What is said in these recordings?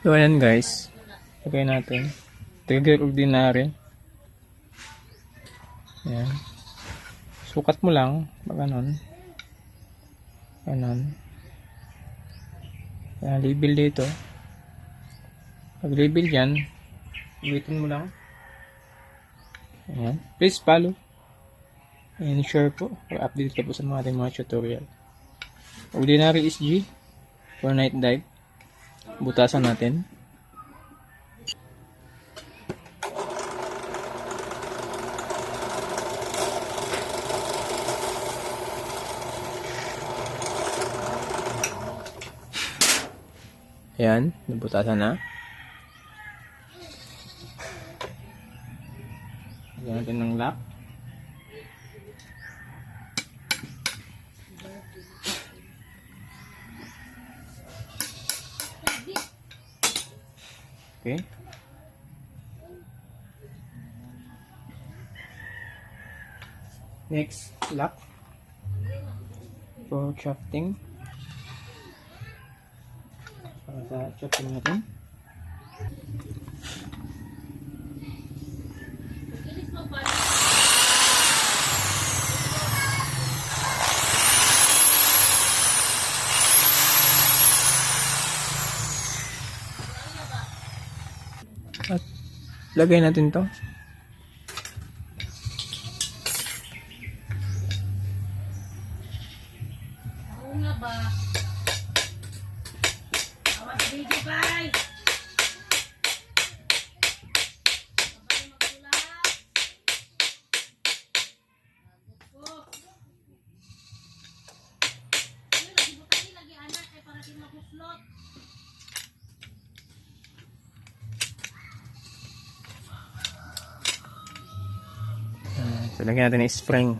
So ayan guys, lagay natin trigger ordinary. Ayan, sukat mo lang pag ganon. Ayan, label dito. Pag label yan, ulitin mo lang. Ayan, please follow and share po or update ka po sa mga ating mga tutorial. Ordinary SG for night dive. Butasan natin. Ayan, nabutasan na. Lagyan natin ng lock. Okay. Next, lock for shafting. Para sa shafting natin. At lagay natin to. Oo nga ba? Awas video guys! So lagyan natin ng spring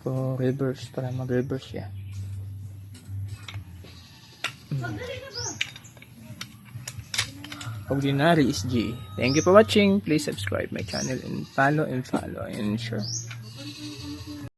for reverse para mag-reverse siya. Ordinary SG. Thank you for watching. Please subscribe my channel and follow and share.